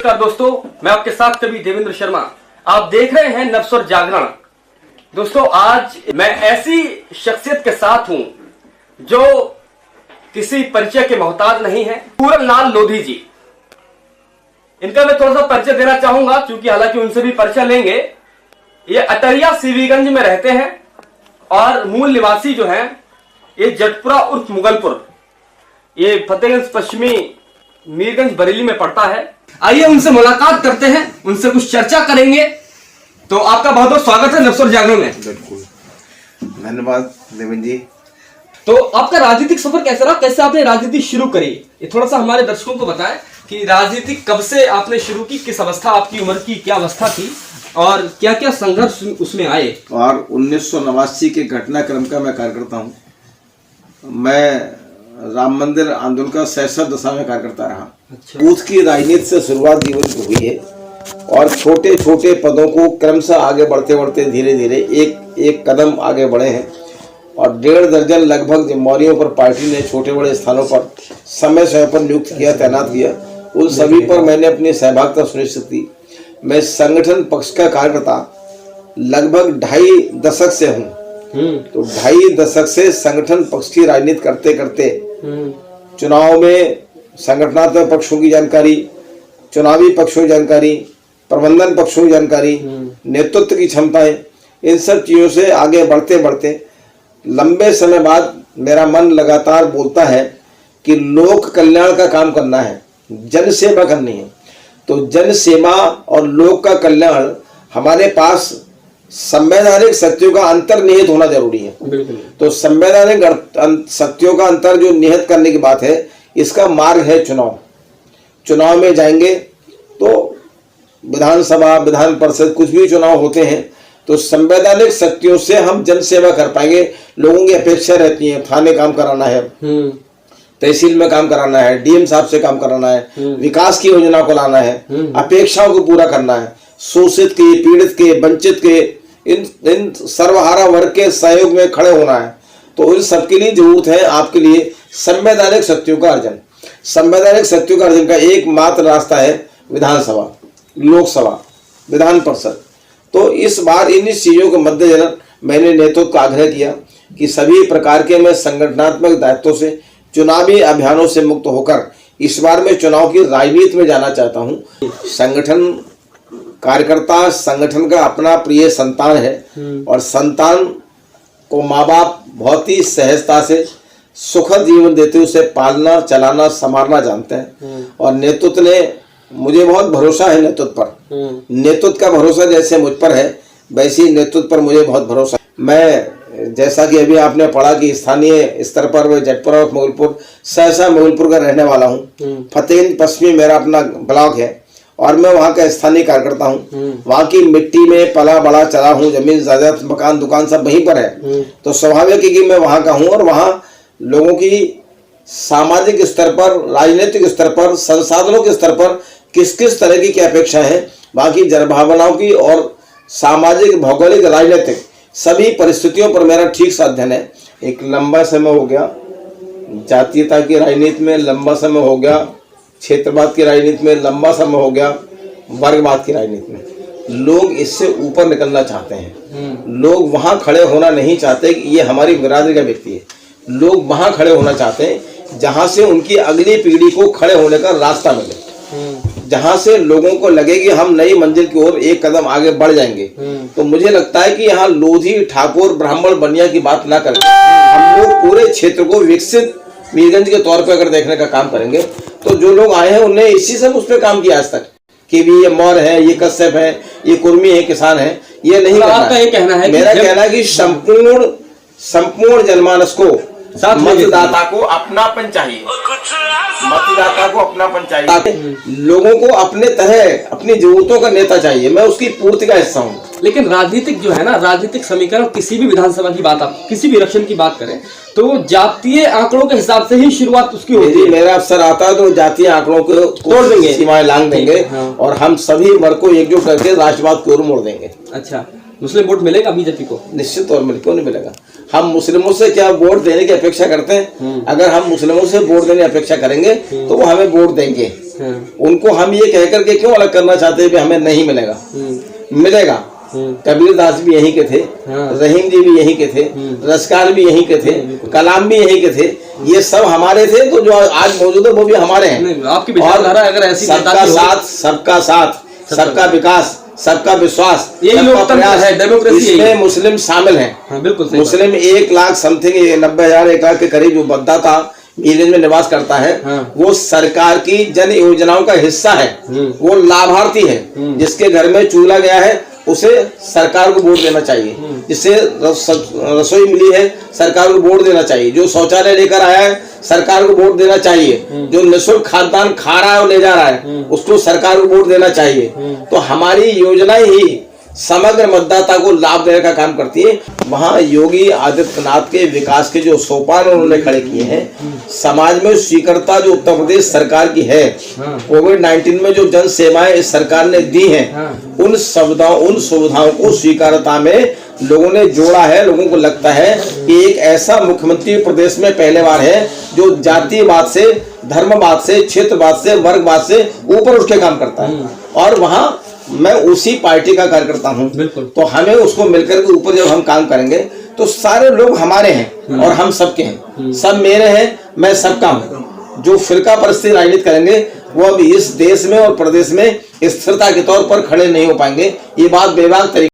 नमस्कार दोस्तों, मैं आपके साथ कवि देवेंद्र शर्मा। आप देख रहे हैं नवस्वर जागरण। दोस्तों, आज मैं ऐसी शख्सियत के साथ हूं जो किसी परिचय के मोहताज नहीं है। पूरन लाल लोधी जी, इनका मैं थोड़ा सा परिचय देना चाहूंगा, क्योंकि हालांकि उनसे भी परिचय लेंगे। ये अटरिया सीवीगंज में रहते हैं और मूल निवासी जो है ये जटपुरा उर्फ मुगलपुर, ये फतेहगंज पश्चिमी मीरगंज बरेली में पड़ता है। आइए उनसे मुलाकात करते हैं, उनसे कुछ चर्चा करेंगे। तो आपका बहुत बहुत स्वागत है नवस्वर जागरण में। बिल्कुल, धन्यवाद देवेंद्र जी। तो आपका राजनीतिक सफर कैसा रहा, कैसे आपने राजनीति शुरू करी, ये थोड़ा सा हमारे दर्शकों को बताएं कि राजनीति कब से आपने शुरू की, किस अवस्था, आपकी उम्र की क्या अवस्था थी और क्या क्या संघर्ष उसमें आए। और 1989 के घटनाक्रम का मैं कार्यकर्ता हूँ। मैं राम मंदिर आंदोलन का सहसा दशा में कार्यकर्ता रहा। अच्छा। बूथ की राजनीति से शुरुआत जीवन की हुई है और छोटे छोटे पदों को क्रमशः आगे बढ़ते बढ़ते धीरे धीरे एक एक कदम आगे बढ़े हैं और 1.5 दर्जन लगभग जिम्मेवारियों पर पार्टी ने छोटे बड़े स्थानों पर समय समय पर नियुक्त किया, तैनात किया। उन सभी पर मैंने अपनी सहभागिता सुनिश्चित की। मैं संगठन पक्ष का कार्यकर्ता लगभग 2.5 दशक से हूँ। तो 2.5 दशक से संगठन पक्ष की राजनीति करते करते चुनाव में संगठनात्मक पक्षों की जानकारी, चुनावी पक्षों की जानकारी, प्रबंधन पक्षों की जानकारी, नेतृत्व की क्षमताएं, इन सब चीजों से आगे बढ़ते बढ़ते लंबे समय बाद मेरा मन लगातार बोलता है कि लोक कल्याण का काम करना है, जन सेवा करनी है। तो जन सेवा और लोक का कल्याण हमारे पास संवैधानिक शक्तियों का अंतर्निहित होना जरूरी है। तो संवैधानिक शक्तियों का अंतर जो निहित करने की बात है, इसका मार्ग है चुनाव। चुनाव में जाएंगे तो विधानसभा, विधान परिषद, कुछ भी चुनाव होते हैं तो संवैधानिक शक्तियों से हम जन सेवा कर पाएंगे। लोगों की अपेक्षा रहती है, थाने काम कराना है, तहसील में काम कराना है, डीएम साहब से काम कराना है, विकास की योजना को लाना है, अपेक्षाओं को पूरा करना है, शोषित के, पीड़ित के, वंचित के, इन सर्वहारा वर्ग के सहयोग में खड़े होना है। तो इन सबके लिए जरूरत है आपके लिए संवैधानिक शक्तियों का अर्जन। संवैधानिक शक्तियों का अर्जन का एकमात्र रास्ता है विधानसभा, लोकसभा, विधान परिषद। तो इस बार इन चीजों के मद्देनजर मैंने नेतृत्व का आग्रह किया कि सभी प्रकार के मैं संगठनात्मक दायित्वों से, चुनावी अभियानों से मुक्त होकर इस बार मैं चुनाव की राजनीति में जाना चाहता हूँ। संगठन कार्यकर्ता संगठन का अपना प्रिय संतान है और संतान को माँ बाप बहुत ही सहजता से सुखद जीवन देते हुए उसे पालना, चलाना, संभालना जानते हैं। और नेतृत्व ने मुझे बहुत भरोसा है नेतृत्व पर। नेतृत्व का भरोसा जैसे मुझ पर है, वैसे ही नेतृत्व पर मुझे बहुत भरोसा। मैं जैसा कि अभी आपने पढ़ा कि स्थानीय स्तर पर मैं जटपुरा और मुगलपुर, सहसा मुगलपुर का रहने वाला हूँ। फतेहगंज पश्चिमी मेरा अपना ब्लॉक है और मैं वहाँ का स्थानीय कार्यकर्ता हूँ। वहाँ की मिट्टी में पला बड़ा चला हूँ, जमीन जायदाद, मकान, दुकान सब वहीं पर है। तो स्वाभाविक है कि मैं वहाँ का हूँ और वहाँ लोगों की सामाजिक स्तर पर, राजनीतिक स्तर पर, संसाधनों के स्तर पर किस किस तरह की क्या अपेक्षा है, वहाँ की जनभावनाओं की और सामाजिक, भौगोलिक, राजनीतिक सभी परिस्थितियों पर मेरा ठीक से अध्ययन है। एक लंबा समय हो गया जातीयता की राजनीति में, लंबा समय हो गया क्षेत्रवाद की राजनीति में, लंबा समय हो गया वर्गवाद की राजनीति में। लोग इससे ऊपर निकलना चाहते हैं। लोग वहां खड़े होना नहीं चाहते कि ये हमारी बिरादरी का व्यक्ति है। लोग वहां खड़े होना चाहते हैं जहां से उनकी अगली पीढ़ी को खड़े होने का रास्ता मिले, जहां से लोगों को लगे कि हम नई मंजिल की ओर एक कदम आगे बढ़ जाएंगे। तो मुझे लगता है कि यहाँ लोधी, ठाकुर, ब्राह्मण, बनिया की बात ना करके हम लोग पूरे क्षेत्र को विकसित मीरगंज के तौर पर अगर देखने का काम करेंगे तो जो लोग आए हैं उन्हें इसी से उस पर काम किया आज तक कि भी ये मौर्य है, ये कश्यप है, ये कुर्मी है, किसान है, ये नहीं करना। आपका ये कहना है? मेरा कहना है कि संपूर्ण जनमानस को, मतदाता को अपनापन चाहिए, मतदाता को अपनापन चाहिए, लोगों को अपने तरह अपनी जरूरतों का नेता चाहिए। मैं उसकी पूर्ति का हिस्सा हूँ। लेकिन राजनीतिक जो है ना, राजनीतिक समीकरण, किसी भी विधानसभा की बात, आप किसी भी इलेक्शन की बात करें तो जातीय आंकड़ों के हिसाब से ही शुरुआत उसकी होती है। मेरा अफसर आता है तो जातीय आंकड़ों को तोड़ देंगे, सीमाएं लांग देंगे और हम सभी वर्ग को एकजुट करके राष्ट्रवाद की ओर मोड़ देंगे। अच्छा, मुस्लिम वोट मिलेगा बीजेपी को? निश्चित तौर में क्यों नहीं मिलेगा। हम मुस्लिमों से क्या वोट देने की अपेक्षा करते हैं? अगर हम मुस्लिमों से वोट देने की अपेक्षा करेंगे तो वो हमें वोट देंगे। उनको हम ये कह करके क्यों अलग करना चाहते हैं कि हमें नहीं मिलेगा? मिलेगा। कबीर दास भी यहीं के थे, रहीम जी भी यहीं के थे, रसकार भी यहीं के थे, कलाम भी यहीं के थे। ये सब हमारे थे, तो जो आज मौजूद है वो भी हमारे हैं। आपकी विचारधारा अगर ऐसी सबका साथ, सबका साथ, सबका विकास, सबका विश्वास, यही लोकतंत्र है, डेमोक्रेसी। इसमें मुस्लिम शामिल हैं। बिल्कुल मुस्लिम 1 लाख समथिंग 90,000 1 लाख के करीब जो मतदाता विलेज में निवास करता है, वो सरकार की जन योजनाओं का हिस्सा है। वो लाभार्थी है। जिसके घर में चूल्हा गया है उसे सरकार को वोट देना चाहिए। जिससे रसोई मिली है सरकार को वोट देना चाहिए। जो शौचालय लेकर आया है सरकार को वोट देना चाहिए। जो निःशुल्क खाद्यान्न खा रहा है और ले जा रहा है उसको सरकार को वोट देना चाहिए। तो हमारी योजनाएं ही समग्र मतदाता को लाभ देने का काम करती है। वहाँ योगी आदित्यनाथ के विकास के जो सोपान उन्होंने खड़े किए हैं, समाज में स्वीकृतता जो उत्तर प्रदेश सरकार की है, कोविड-19 में जो जन सेवाएं इस सरकार ने दी हैं, उन सुविधाओं को स्वीकार्यता में लोगों ने जोड़ा है। लोगों को लगता है कि एक ऐसा मुख्यमंत्री प्रदेश में पहले बार है जो जातिवाद से, धर्मवाद से, क्षेत्रवाद से, वर्गवाद से ऊपर उठ के काम करता है। और वहाँ मैं उसी पार्टी का कार्यकर्ता हूँ। तो हमें उसको मिलकर के ऊपर जब हम काम करेंगे तो सारे लोग हमारे हैं और हम सबके हैं। सब मेरे हैं, मैं सबका हूँ। जो फिरका परिस्थिति राजनीति करेंगे वो अब इस देश में और प्रदेश में स्थिरता के तौर पर खड़े नहीं हो पाएंगे। ये बात बेबाक तरीके